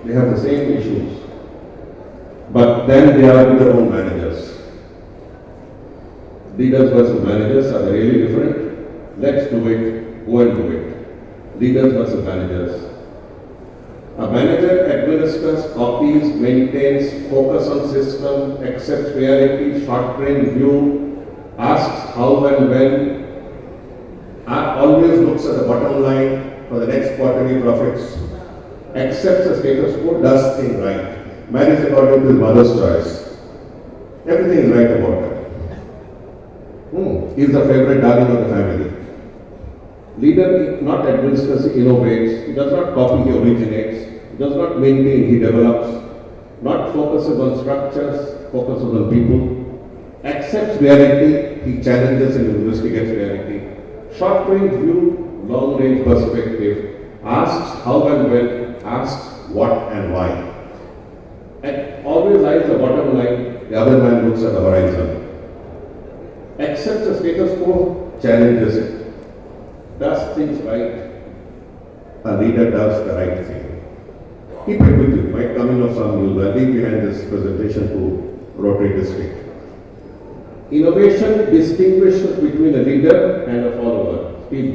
They have the same issues. But then they are their own managers. Leaders versus managers are really different. Let's do it. Go and do it. Leaders versus managers. A manager administers, copies, maintains, focus on system, accepts reality, short-range view, asks how and when, always looks at the bottom line for the next quarterly profits, accepts the status quo, does things right, marries according to his mother's choice. Everything is right about her. He is the favorite darling of the family. Leader not administers, he innovates, he does not copy, he originates, he does not maintain, he develops, not focuses on structures, focuses on people, accepts reality, he challenges and investigates reality, short-range view, long-range perspective, asks how and when, asks what and why. And always eyes the bottom line, the other man looks at the horizon. Accepts the status quo, challenges it, does things right. A leader does the right thing. Keep it with you. Might come in of some news. I'll leave behind this presentation to Rotary District. Innovation distinguishes between a leader and a follower. Steve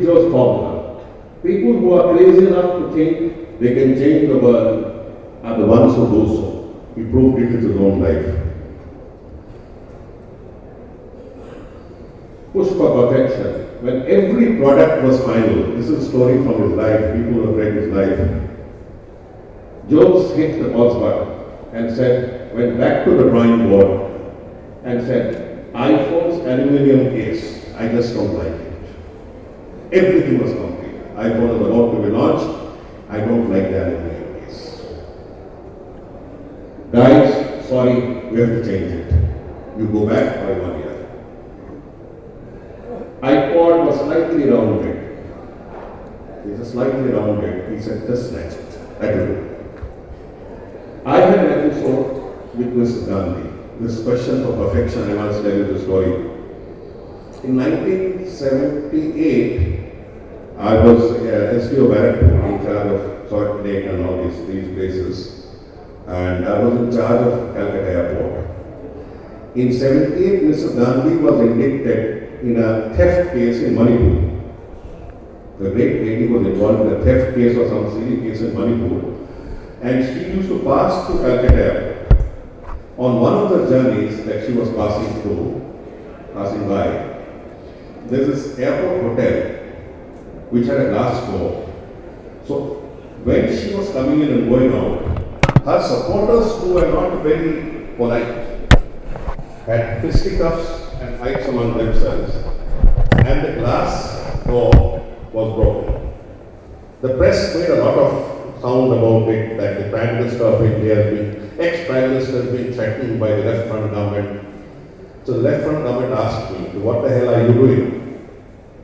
Jobs' formula. People who are crazy enough to think they can change the world are the ones who do so. He proved it in his own life. Push for perfection. When every product was final, this is a story from his life, people have read his life. Jobs hit the pause button and went back to the drawing board and said, iPhone's aluminum case, I just don't like it. Everything was complete. iPhone is about to be launched, I don't like the aluminum case. Guys, sorry, we have to change it. You go back by 1 year. iPod was slightly rounded. He said slightly rounded. He said, just next. That will do. I had an episode with Mrs. Gandhi. This question for perfection, I must tell you the story. In 1978, I was SDO Barrackpur in charge of Salt Lake and all these places. And I was in charge of Calcutta Airport. In 78, Mrs. Gandhi was indicted in a theft case in Manipur. The great lady was involved in a theft case or some silly case in Manipur. And she used to pass through Calcutta Airport. On one of the journeys that she was passing by, there's this airport hotel which had a glass door. So when she was coming in and going out, her supporters who were not very polite had fisticuffs and fights among themselves, and the glass door was broken. The press made a lot of sound about it, that the Prime Minister of India has been, ex-Prime Minister has been threatened by the left front government. So the left front government asked me, what the hell are you doing?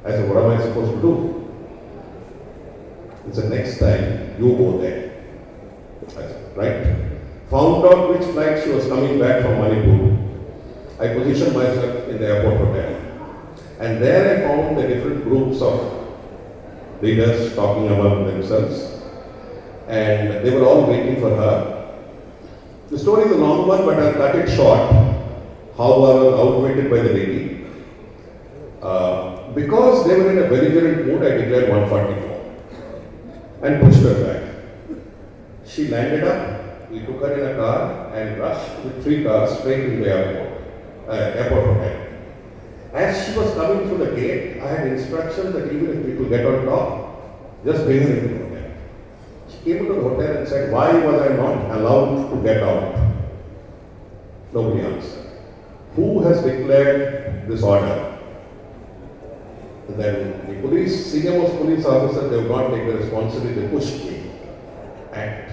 I said, what am I supposed to do? He said, next time you go there. I said, right. Found out which flight she was coming back from Manipur. I positioned myself in the airport hotel. And there I found the different groups of leaders talking among themselves. And they were all waiting for her. The story is a long one, but I'll cut it short. How I was outwitted by the lady. Because they were in a belligerent mood, I declared 144 and pushed her back. She landed up, we took her in a car and rushed with 3 cars straight to the airport hotel. As she was coming through the gate, I had instructions that even if people get on top, just bring her into the hotel. She came into the hotel and said, why was I not allowed to get out? Nobody answered. Who has declared this order? Then the police, senior most police officer, they would not take the responsibility, they pushed me. At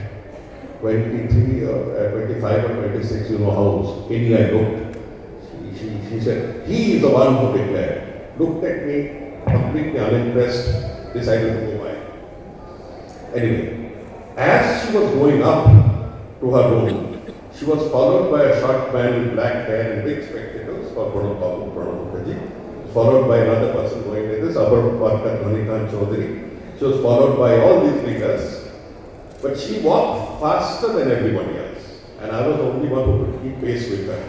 23 or 25 or 26, you know how skinny I looked. She said, he is the one who declared. Looked at me, completely unimpressed, decided to go by. Anyway, as she was going up to her room, she was followed by a short man with black hair and big spectacles for Pranab Mukherjee. Followed by another person going like this, Upper Parkat Manikan Chaudhary. She was followed by all these leaders. But she walked faster than everybody else, and I was the only one who could keep pace with her.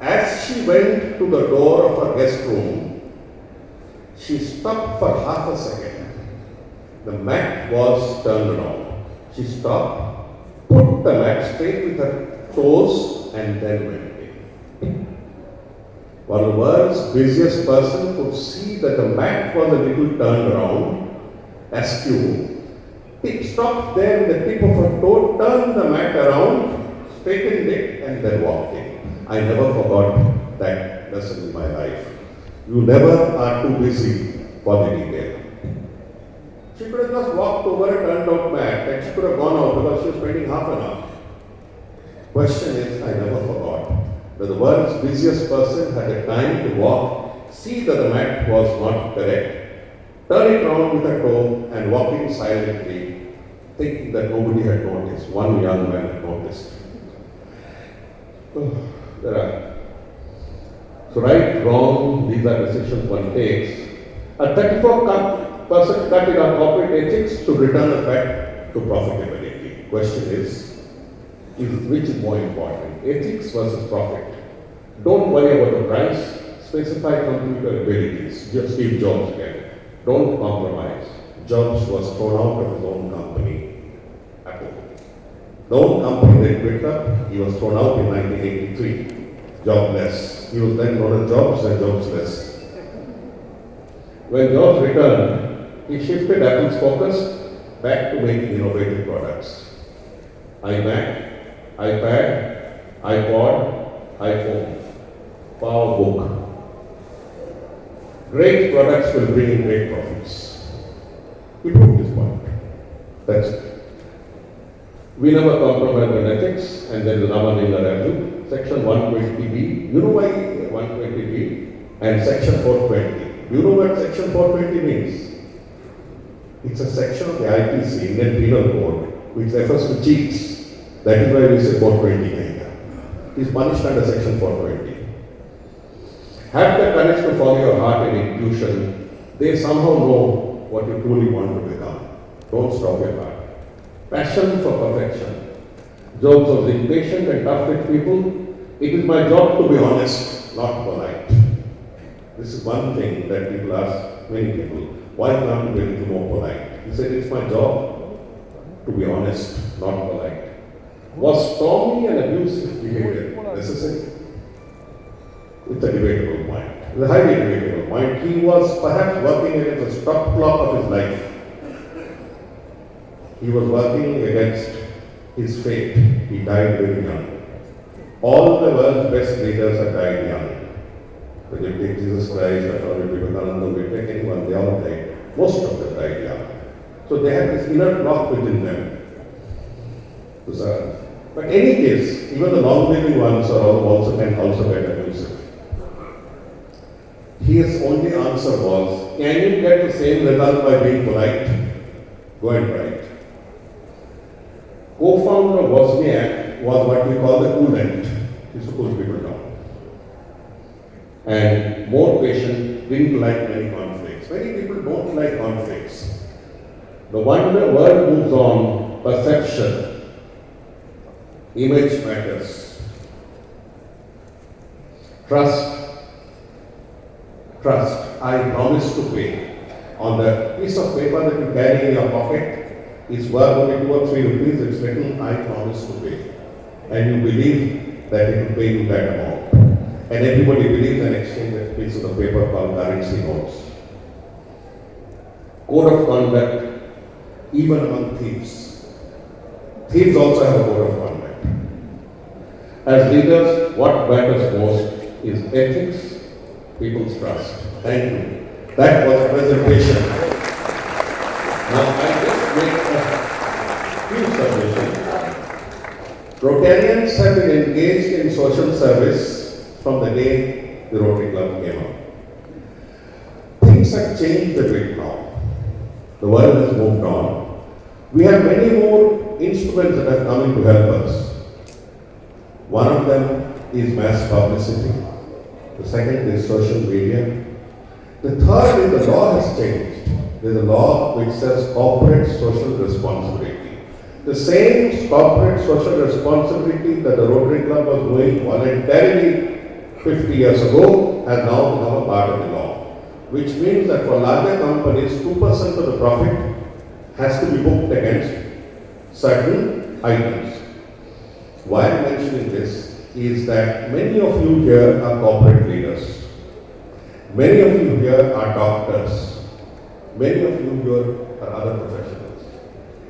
As she went to the door of her guest room, she stopped for half a second. The mat was turned around. She stopped, put the mat straight with her toes, and then went in. While the world's busiest person could see that the mat was a little turned around, askew, he stopped there with the tip of her toe, turned the mat around, straightened it, and then walked in. I never forgot that lesson in my life. You never are too busy for the detail. She could have just walked over a turned out mat and she could have gone out because she was spending half an hour. Question is, I never forgot that the world's busiest person had the time to walk, see that the mat was not correct, turn it around with a toe and walk in silently, thinking that nobody had noticed. One young man had noticed. There are. So right, wrong, these are decisions one takes. A 34% cut in our corporate ethics should return us back to profitability. Question is which is more important, ethics versus profit? Don't worry about the price, specify computer abilities. Just Steve Jobs again. Don't compromise. Jobs was thrown out of his own company, Apple. The own company that picked up, he was thrown out in 1983, jobless. He was then known as Jobs and Jobsless. When Jobs returned, he shifted Apple's focus back to making innovative products. iMac, iPad, iPod, iPhone, PowerBook. Great products will bring in great profits. He proved this point. That's it. We never compromise on ethics, and there is another in the Section 120B. You know why 120B? And Section 420. You know what Section 420 means? It's a section of the IPC, Indian Penal Code, which refers to cheats. That is why we say 420. He is punished under Section 420. Have the courage to follow your heart and intuition. They somehow know what you truly want to become. Don't stop your heart. Passion for perfection. Jobs was impatient and tough with people. It is my job to be honest, not polite. This is one thing that people ask many people. Why can't you be a little more polite? He said, it's my job to be honest, not polite. Was stormy and abusive behavior necessary? It's a debatable point. It's a highly debatable point. He was perhaps working against a stop clock of his life. He was working against his fate. He died very young. All the world's best leaders have died young. When you take Jesus Christ, or Vivekananda, we take anyone, they all died. Most of them died young. So they had this inner clock within them to serve. But in any case, even the long-living ones are also get abusive. His only answer was, can you get the same result by being polite? Go and try it. Co-founder of Wozniak was what we call the coolant. He used to cool people down. And more patient, didn't like many conflicts. Many people don't like conflicts. The world moves on, perception, image matters. Trust. I promise to pay. On the piece of paper that you carry in your pocket, is worth only 2 or 3 rupees, it's written, I promise to pay. And you believe that it will pay you that amount. And everybody believes and exchange that piece of the paper called currency notes. Code of conduct, even among thieves. Thieves also have a code of conduct. As leaders, what matters most is ethics, people's trust. Thank you. That was a presentation. Now I just make a few submissions. Rotarians have been engaged in social service from the day the Rotary Club came up. Things have changed a bit now. The world has moved on. We have many more instruments that have come in to help us. One of them is mass publicity. The second is social media. The third is the law has changed. There is a law which says corporate social responsibility. The same corporate social responsibility that the Rotary Club was doing voluntarily 50 years ago has now become a part of the law, which means that for larger companies, 2% of the profit has to be booked against certain items. Why I'm mentioning this is that many of you here are corporate leaders. Many of you here are doctors. Many of you here are other professionals.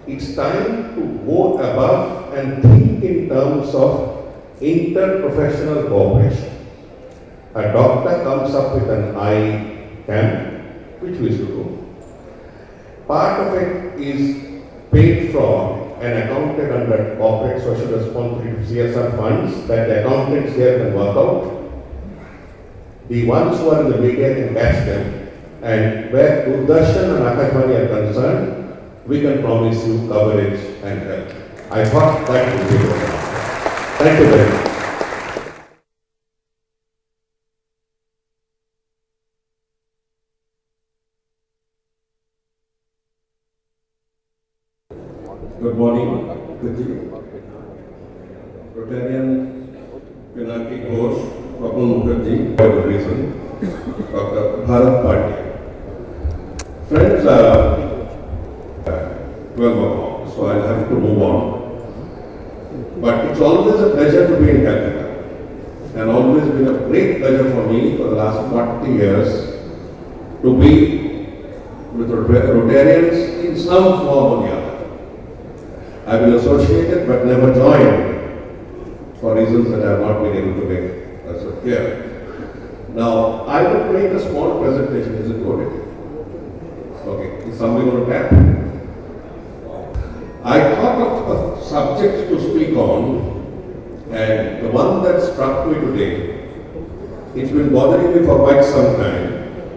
It's time to go above and think in terms of interprofessional cooperation. A doctor comes up with an eye camp, which we should do. Part of it is paid for and accounted under corporate social responsibility CSR funds that the accountants here can work out. The ones who are in the media can catch them, and where Doordarshan and Akashvani are concerned, we can promise you coverage and help. I thought that would be good. Thank you very much. Good morning, Rotarian Pinaki Ghosh, Prabhu Mukherjee, for the reason, Dr. Bharat Party. Friends, 12 o'clock, so I'll have to move on. But it's always a pleasure to be in Calcutta, and always been a great pleasure for me for the last 40 years to be with Rotarians in some form or the other. I've been associated but never joined for reasons that I have not been able to make clear. Now, I will make a small presentation. Is it good? Okay. Is somebody going to tap? I thought of a subject to speak on, and the one that struck me today, it's been bothering me for quite some time,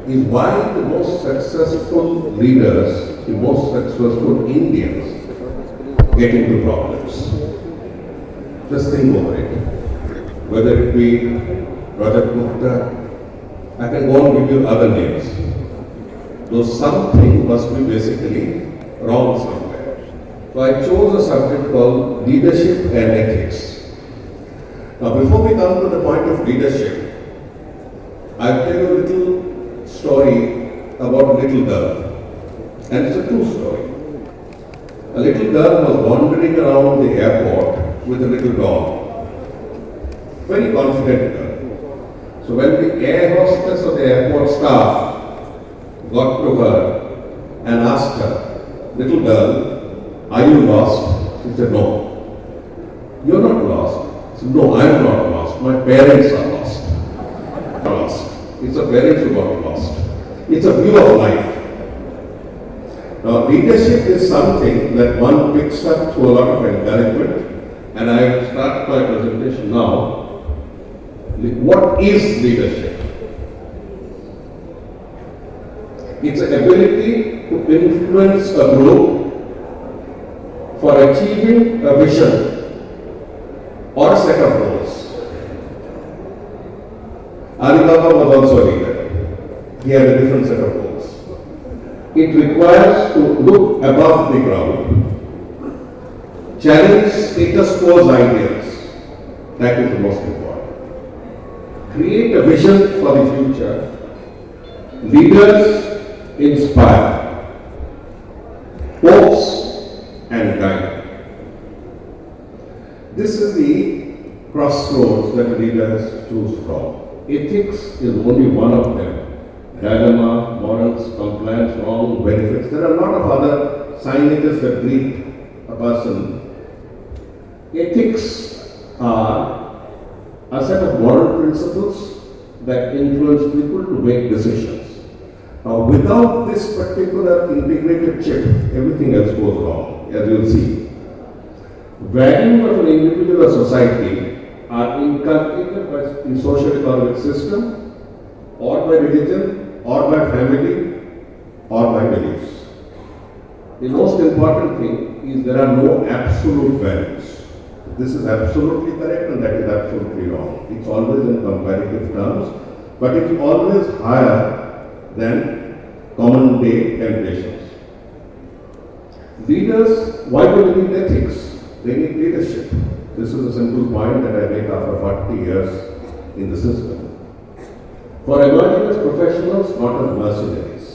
is why the most successful leaders, the most successful Indians, get into problems. Just think over it. Whether it be Rajat Gupta, I can go and give you other names. Though something must be basically wrong somewhere. So I chose a subject called leadership and ethics. Now before we come to the point of leadership, I'll tell you a little story about a little girl. And it's a true story. A little girl was wandering around the airport with a little dog. Very confident girl. So when the air hostess of the airport staff got to her and asked her, "Little girl, are you lost?" She said, "No." "You're not lost?" She said, "No, I'm not lost. My parents are lost." Lost. It's the parents who got lost. It's a view of life. Now, leadership is something that one picks up through a lot of encouragement, and I will start my presentation now. What is leadership? It's an ability to influence a group for achieving a vision or a set of goals. Alibaba was also a leader. He had a different set of goals. It requires to look above the ground, challenge status quo ideas. That is the most important. Create a vision for the future. Leaders inspire, coax and guide. This is the crossroads that a leader has to choose from. Ethics is only one of them. Dilemma, morals, compliance, wrong, benefits. There are a lot of other signages that greet a person. Ethics are a set of moral principles that influence people to make decisions. Now, without this particular integrated chip, everything else goes wrong, as you'll see. Values of an individual or society are inculcated by the social economic system, or by religion, or by family, or by beliefs. The most important thing is there are no absolute values. This is absolutely correct and that is absolutely wrong. It's always in comparative terms, but it's always higher than common day temptations. Leaders why do they need ethics? They need leadership. This is a simple point that I make after 40 years in the system. For emerging as professionals, not as mercenaries.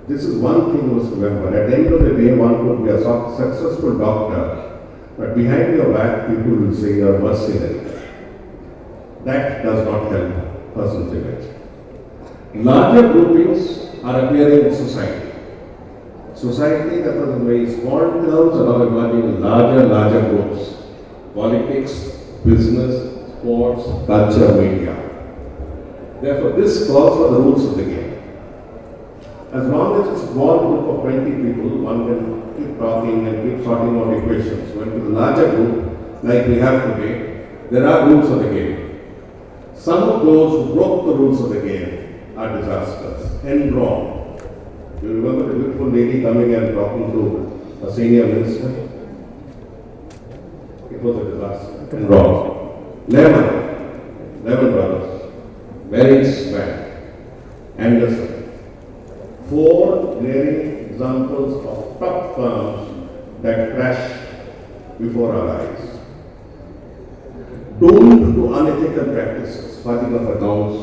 This is one thing you must remember. At the end of the day, one could be a successful doctor, but behind your back, people will say you are mercenary. That does not help person's image. Larger groupings are appearing in society. Society that was in very small terms are now emerging in larger groups. Politics, business, sports, culture, media. Therefore, this calls for the rules of the game. As long as it's a small group of 20 people, one can keep talking and keep sorting out equations. When to the larger group, like we have today, there are rules of the game. Some of those who broke the rules of the game are disasters and wrong. You remember the beautiful lady coming and talking to a senior minister? It was a disaster and wrong. Lemon Brothers, Berry's Bank, Anderson. 4 glaring examples of top firms that crashed before our eyes. Doomed to unethical practices, filing of accounts,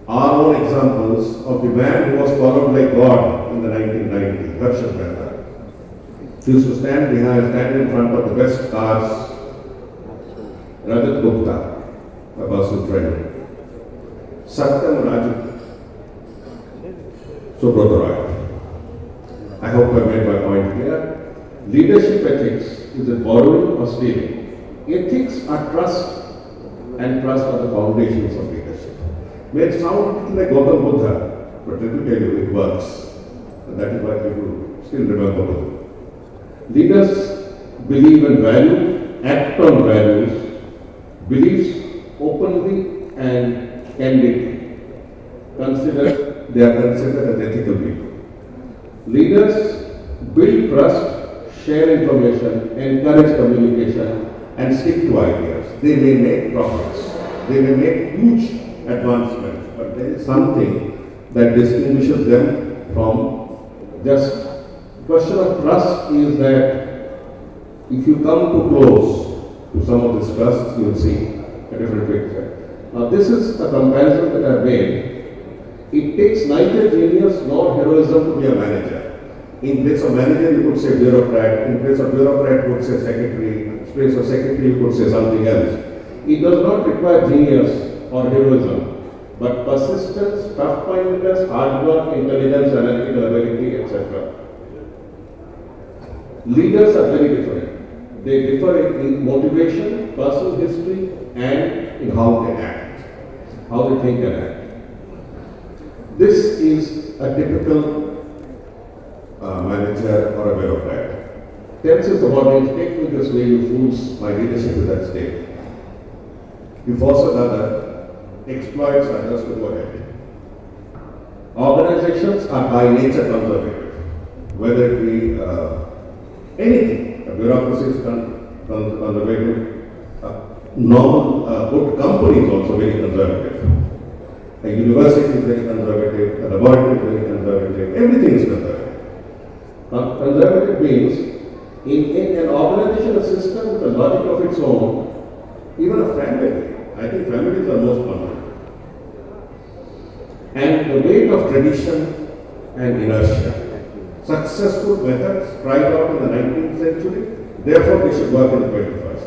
our own examples of the man who was followed like God in the 1990s, Harshad Mehta. He used to stand in front of the best cars, Rajat Gupta, a personal friend, Satyam Raju, Rotary. I hope I made my point clear. Leadership ethics, is it borrowing or stealing? Ethics are trust, and trust are the foundations of leadership. May it sound like Gautam Buddha, but let me tell you, it works. And that is why people still remember Buddha. Leaders believe in value, act on values, beliefs openly and candidly. They are considered as ethical people. Leaders build trust, share information, encourage communication, and stick to ideas. They may make profits, they may make huge advancements, but there is something that distinguishes them from just. Question of trust is that if you come too close to some of this trust, you will see a different picture. Now, this is a comparison that I have made. It takes neither genius nor heroism to be a manager. In place of manager, you could say bureaucrat. In place of bureaucrat, you could say secretary. In place of secretary, you could say something else. It does not require genius or heroism, but persistence, tough-mindedness, hard work, intelligence, analytical ability, etc. Leaders are very different. They differ in motivation, personal history, and in how they act, how they think and act. This is a typical manager or a bureaucrat. Tells us about it, take me this way, you fools, my leadership is at stake. You force another, exploits others to go ahead. Organizations are by nature conservative, whether it be anything. A bureaucracy is conservative. Good company is also very conservative. A university is very conservative, a laboratory is very conservative, everything is conservative. Conservative means in an organization, a system with a logic of its own, even a family, I think families are most conservative. And the weight of tradition and inertia. Successful methods tried out in the 19th century, therefore they should work in the 21st.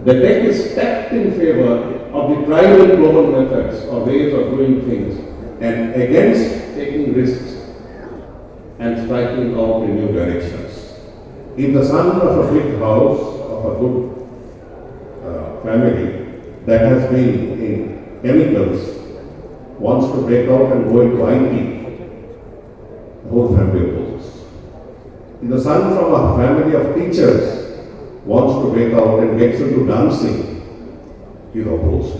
The deck is stacked in favor of the tried and proven methods or ways of doing things and against taking risks and striking out in new directions. If the son of a big house, of a good family that has been in chemicals wants to break out and go into IT, the whole family opposes. If the son from a family of teachers wants to break out and gets into dancing, he is opposed.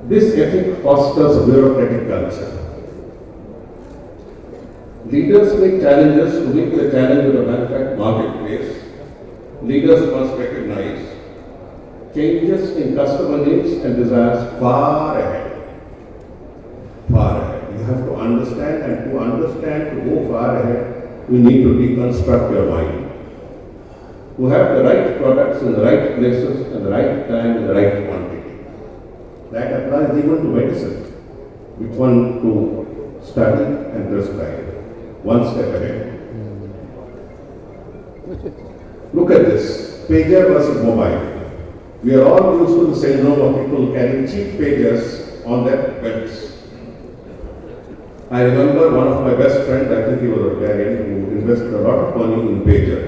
This ethic fosters a bureaucratic culture. Leaders make challenges to meet the challenge of the marketplace. Leaders must recognize changes in customer needs and desires far ahead. Far ahead. You have to understand understand, to go far ahead, you need to deconstruct your mind. To have the right products in the right places, at the right time, in the right quantity. That applies even to medicine. Which one to study and prescribe. One step ahead. Look at this, pager versus mobile. We are all used to the syndrome of people carrying cheap pagers on their belts. I remember one of my best friends, I think he was a Rotarian, who invested a lot of money in pager.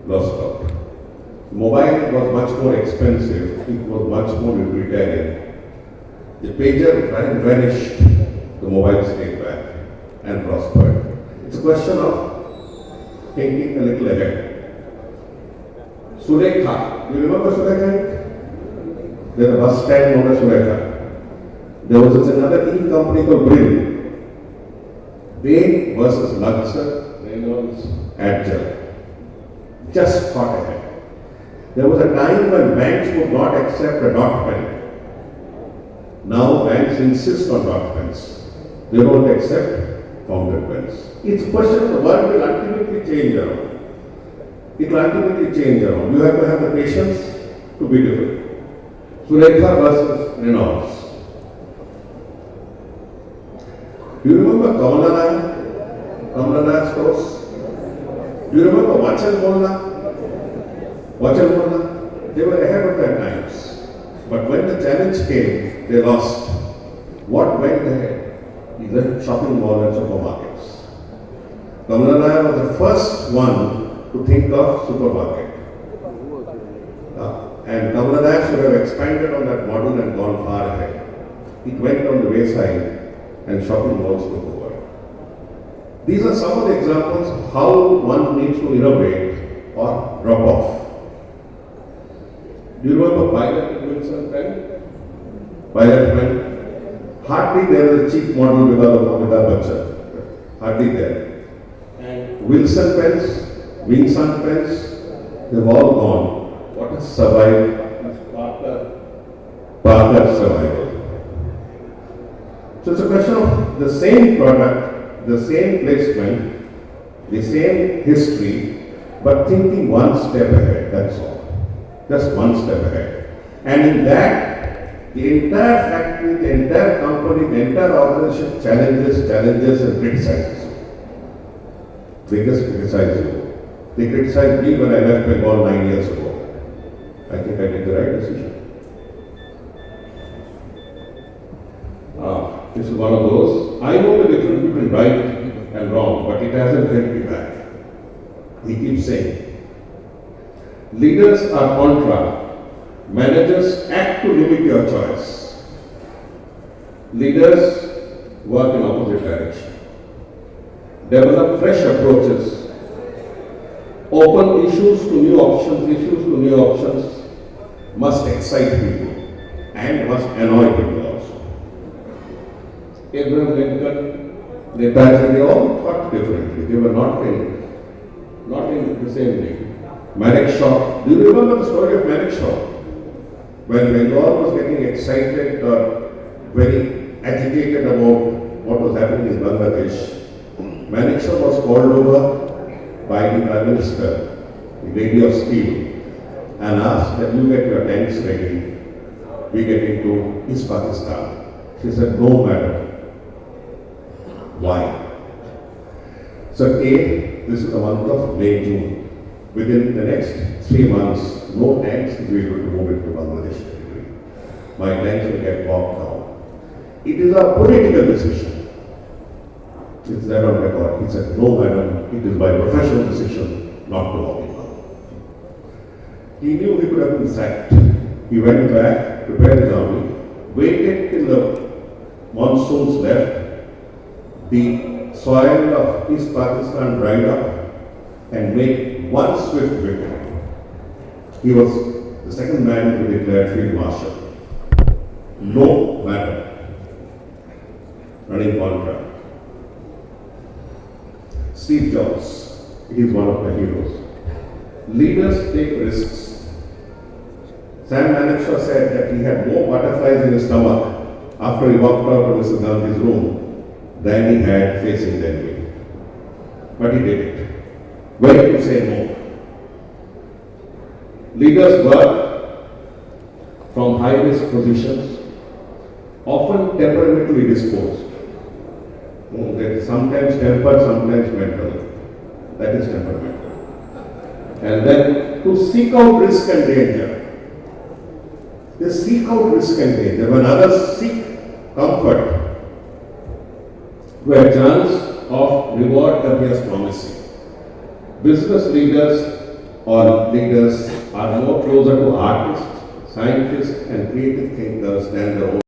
Lost out. Mobile was much more expensive, it was much more utilitarian. The pager vanished, the mobile stayed back and prospered. It's a question of thinking a little ahead. Surekha, do you remember Surekha? There's a bus stand known as Surekha. There was another e-company called Brill. Bain versus Luxor, Reynolds, Agile. Just thought ahead. There was a time when banks would not accept a dot pen. Now banks insist on dot pens. They don't accept fountain pens. It's a question, the world will ultimately change around. It will ultimately change around. You have to have the patience to be different. Surekha versus Reynolds. Do you remember Kamalana stores? Do you remember Vachal Molla? They were ahead of their times. But when the challenge came, they lost. What went ahead? Either shopping mall and supermarkets. Kamalana was the first one to think of supermarket. And Kamalana should have expanded on that model and gone far ahead. It went on the wayside and shopping malls took over. These are some of the examples of how one needs to innovate or drop off. Do you remember Pilot and Wilson pen? Pilot pen? Hardly there is a cheap model because of Amitabh Bachchan. Hardly there. And Wilson pens, Wingsun pens, they've all gone. What has survived? Parker survival. So it's a question of the same product, the same placement, the same history, but thinking one step ahead, that's all. Just one step ahead. And in that, the entire factory, the entire company, the entire organization challenges and criticizes you. They just criticize you. They criticized me when I left Bengal 9 years ago. I think I did the right decision. This is one of those. I know the difference between right and wrong, but it hasn't held me back. He keeps saying, leaders are contra, managers act to limit your choice. Leaders work in opposite direction. Develop fresh approaches. Open issues to new options must excite people and must annoy people also. Abraham Lincoln, Netaji, they all thought differently. They were not in the same league. Manekshaw, do you remember the story of Manekshaw? When Bengal was getting excited or very agitated about what was happening in Bangladesh, Manekshaw was called over by the Prime Minister, the Lady of Steel, and asked that you get your tanks ready, we get into East Pakistan. She said, no madam. Why? So this is the month of May, June. Within the next 3 months, no tanks will be able to move into Bangladesh territory. My tanks will get walked down. It is a political decision. It's there on record. He said, no madam, it is my professional decision not to walk it down. He knew he could have been sacked. He went back, prepared his army, waited till the monsoons left, the soil of East Pakistan dried up and made one swift victory. He was the second man to declare field marshal. No matter. Running contract. Steve Jobs, he is one of the heroes. Leaders take risks. Sam Manekshaw said that he had more butterflies in his stomach after he walked out of Mrs. Gandhi's room than he had facing the enemy. But he did it. When to say no? Leaders work from high-risk positions, often temperamentally disposed. Sometimes tempered, sometimes mental. That is temperament. And then to seek out risk and danger. They seek out risk and danger. When others seek comfort, where chance of reward appears promising. Business leaders or leaders are more closer to artists, scientists, and creative thinkers than their own.